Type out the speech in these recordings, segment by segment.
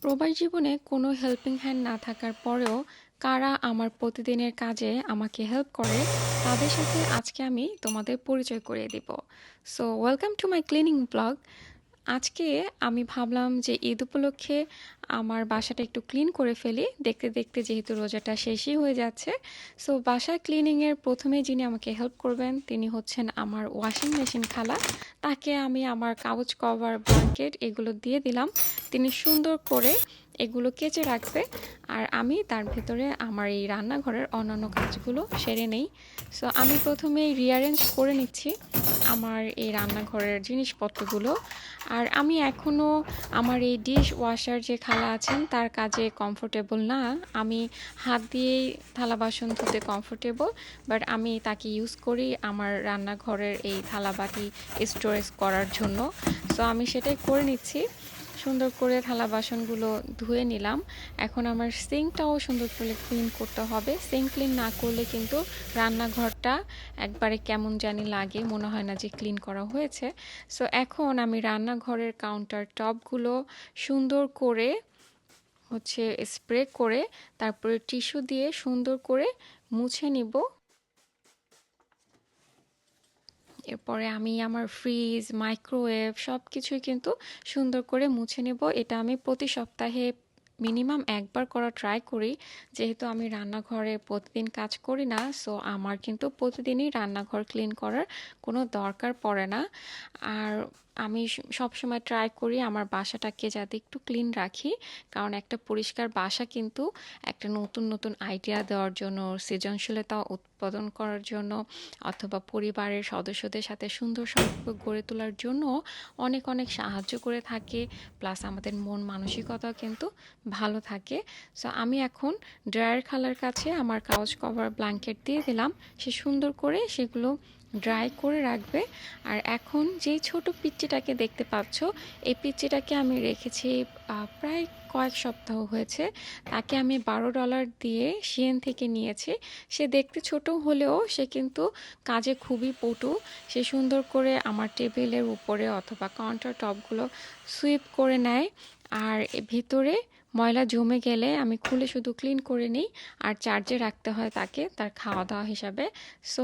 প্রবাস জীবনে কোনো হেল্পিং হ্যান্ড না থাকার পরেও কারা আমার প্রতিদিনের কাজে আমাকে হেল্প করে তাদের সাথে আজকে আমি তোমাদের পরিচয় করিয়ে দিব। So welcome to my cleaning blog. আজকে আমি ভাবলাম যে ঈদ উপলক্ষে আমার বাসাটা একটু ক্লিন করে ফেলি, দেখতে দেখতে যেহেতু রোজাটা শেষই হয়ে যাচ্ছে। সো বাসা ক্লিনিংয়ের প্রথমে যিনি আমাকে হেল্প করবেন তিনি হচ্ছেন আমার ওয়াশিং মেশিন খালা। তাকে আমি আমার কাগজ কভার ব্ল্যাঙ্কেট এগুলো দিয়ে দিলাম, তিনি সুন্দর করে এগুলো কেচে রাখবে। আর আমি তার ভেতরে আমার এই রান্নাঘরের অন্যান্য কাজগুলো সেরে নেই। সো আমি প্রথমে রিঅ্যারেঞ্জ করে নিচ্ছি আমার এই রান্নাঘরের জিনিসপত্রগুলো। আর আমি এখনও আমার এই ডিশ ওয়াশার যে খালা আছেন তার কাজে কমফোর্টেবল না। আমি হাত দিয়েই থালা বাসন ধুতে কমফোর্টেবল, বাট আমি তাকে ইউজ করি আমার রান্নাঘরের এই থালা বাটি স্টোরেজ করার জন্য। সো আমি সেটাই করে নিচ্ছি। সুন্দর করে থালা বাসনগুলো ধুয়ে নিলাম। এখন আমার সিঙ্কটাও সুন্দর করে ক্লিন করতে হবে। সিঙ্ক ক্লিন না করলে কিন্তু রান্নাঘরটা একবারে কেমন জানি লাগে, মনে হয় না যে ক্লিন করা হয়েছে। সো এখন আমি রান্নাঘরের কাউন্টার টপগুলো সুন্দর করে স্প্রে করে তারপরে টিস্যু দিয়ে সুন্দর করে মুছে নিব। এরপরে আমি আমার ফ্রিজ, মাইক্রোওয়েভ সব কিছুই কিন্তু সুন্দর করে মুছে নেব। এটা আমি প্রতি সপ্তাহে মিনিমাম একবার করা ট্রাই করি, যেহেতু আমি রান্নাঘরে প্রতিদিন কাজ করি না। সো আমার কিন্তু প্রতিদিনই রান্নাঘর ক্লিন করার কোনো দরকার পড়ে না। আর আমি সবসময় ট্রাই করি আমার বাসাটাকে যাতে একটু ক্লিন রাখি, কারণ একটা পরিষ্কার বাসা কিন্তু একটা নতুন নতুন আইডিয়া দেওয়ার জন্য, সৃজনশীলতা উৎপাদন করার জন্য অথবা পরিবারের সদস্যদের সাথে সুন্দর সম্পর্ক গড়ে তোলার জন্য অনেক অনেক সাহায্য করে থাকে। প্লাস আমাদের মন মানসিকতাও কিন্তু ভালো থাকে। সো আমি এখন ড্রায়ার খালার কাছে আমার কাগজ কভার ব্ল্যাঙ্কেট দিয়ে দিলাম, সে সুন্দর করে সেগুলো ড্রাই করে রাখবে। আর এখন যেই ছোট পিচ্চিটাকে দেখতে পাচ্ছ, এই পিচ্চিটাকে আমি রেখেছি প্রায় কয়েক সপ্তাহ হয়েছে। তাকে আমি $12 দিয়ে শিয়েন থেকে নিয়েছি। সে দেখতে ছোট হলেও সে কিন্তু কাজে খুবই পটু। সে সুন্দর করে আমার টেবিলের উপরে অথবা কাউন্টার টপগুলো সুইপ করে নেয়। আর ভিতরে ময়লা জমে গেলে আমি খুলে শুধু ক্লিন করে নিই, আর চার্জে রাখতে হয় তাকে তার খাওয়া দাওয়া হিসাবে। সো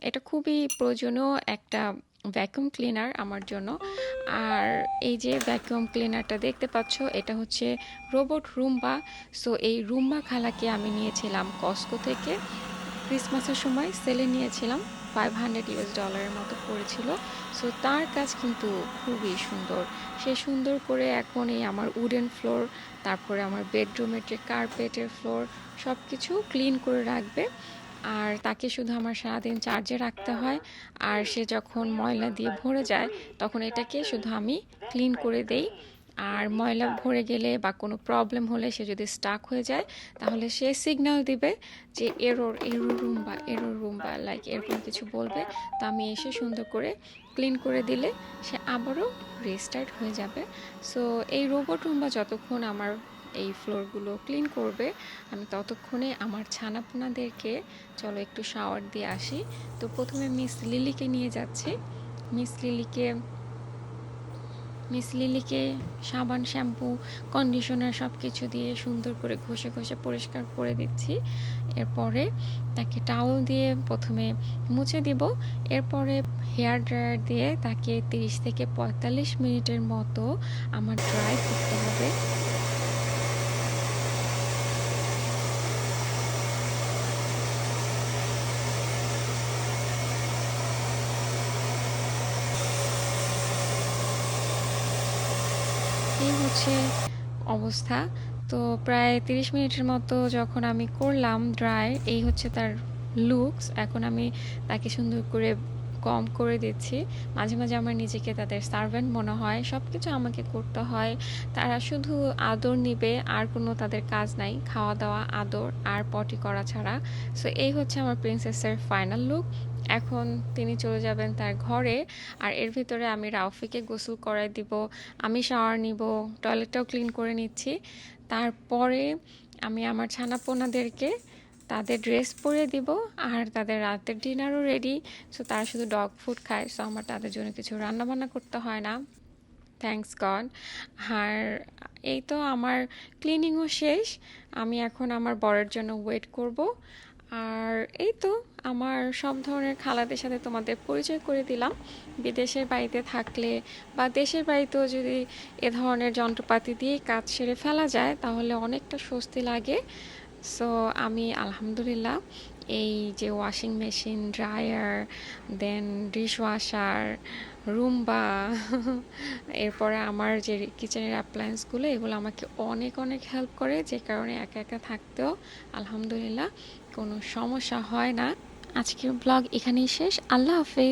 এটা খুবই প্রয়োজনীয় একটা ভ্যাকুয়াম ক্লিনার আমার জন্য। আর এই যে ভ্যাকুয়াম ক্লিনারটা দেখতে পাচ্ছ, এটা হচ্ছে রোবট রুম্বা। সো এই রুম্বা খালাকে আমি নিয়েছিলাম কস্কো থেকে, ক্রিসমাসের সময় সেলে নিয়েছিলাম। $500 মতো পড়েছিল। সো তার কাজ কিন্তু খুবই সুন্দর। সে সুন্দর করে এখন এই আমার উডেন ফ্লোর, তারপরে আমার বেডরুমের যে কার্পেটের ফ্লোর সব কিছু ক্লিন করে রাখবে। আর তাকে শুধু আমার সারাদিন চার্জে রাখতে হয়। আর সে যখন ময়লা দিয়ে ভরে যায় তখন এটাকে শুধু আমি ক্লিন করে দেই। আর ময়লা ভরে গেলে বা কোনো প্রবলেম হলে সে যদি স্টাক হয়ে যায় তাহলে সে সিগন্যাল দিবে যে এরর রুমবা লাইক এরকম কিছু বলবে। তো আমি এসে সুন্দর করে ক্লিন করে দিলে সে আবারও রিস্টার্ট হয়ে যাবে। সো এই রোবট রুমবা যতক্ষণ আমার এই ফ্লোরগুলো ক্লিন করবে আমি ততক্ষণে আমার ছানাপোনাদেরকে চলো একটু শাওয়ার দিয়ে আসি। তো প্রথমে লিলিকে নিয়ে যাচ্ছি। মিস লিলিকে মিস লিলিকে সাবান, শ্যাম্পু, কন্ডিশনার সব কিছু দিয়ে সুন্দর করে ঘষে ঘষে পরিষ্কার করে দিচ্ছি। এরপরে তাকে টাওয়েল দিয়ে প্রথমে মুছে দিব। এরপরে হেয়ার ড্রায়ার দিয়ে তাকে 30 থেকে 45 মিনিটের মতো আমার ড্রাই করতে হবে। এই হচ্ছে অবস্থা। তো প্রায় 30 মিনিটের মতো যখন আমি করলাম ড্রাই, এই হচ্ছে তার লুকস। এখন আমি তাকে সুন্দর করে কম করে দিচ্ছি। মাঝে মাঝে আমার নিজেকে তাদের সার্ভেন্ট মনে হয়, সব কিছু আমাকে করতে হয়। তারা শুধু আদর নিবে, আর কোনো তাদের কাজ নাই, খাওয়া দাওয়া, আদর আর পটি করা ছাড়া। সো এই হচ্ছে আমার প্রিন্সেসের ফাইনাল লুক। এখন তিনি চলে যাবেন তার ঘরে। আর এর ভিতরে আমি রাউফিকে গোসল করাই দিব, আমি শাওয়ার নিব, টয়লেটটাও ক্লিন করে নিচ্ছি। তারপরে আমি আমার ছানাপোনাদেরকে তাদের ড্রেস পরিয়ে দিব। আর তাদের রাতের ডিনারও রেডি। সো তারা শুধু ডগ ফুড খায়, সো আমার তাদের জন্য কিছু রান্না বান্না করতে হয় না। Thanks god. আর এই তো আমার ক্লিনিংও শেষ। আমি এখন আমার বরের জন্য ওয়েট করব। আর এই তো আমার সব ধরনের খালাদের সাথে তোমাদের পরিচয় করে দিলাম। বিদেশের বাড়িতে থাকলে বা দেশের বাড়িতেও যদি এ ধরনের যন্ত্রপাতি দিয়ে কাজ সেরে ফেলা যায় তাহলে অনেকটা স্বস্তি লাগে। সো আমি আলহামদুলিল্লাহ এই যে ওয়াশিং মেশিন, ড্রায়ার, দেন ডিশওয়াশার, রুমবা, এরপরে আমার যে কিচেনের অ্যাপ্লায়েন্সগুলো এগুলো আমাকে অনেক অনেক হেল্প করে, যে কারণে একা একা থাকতেও আলহামদুলিল্লাহ কোনো সমস্যা হয় না। আজকের ব্লগ এখানেই শেষ। আল্লাহ হাফেজ।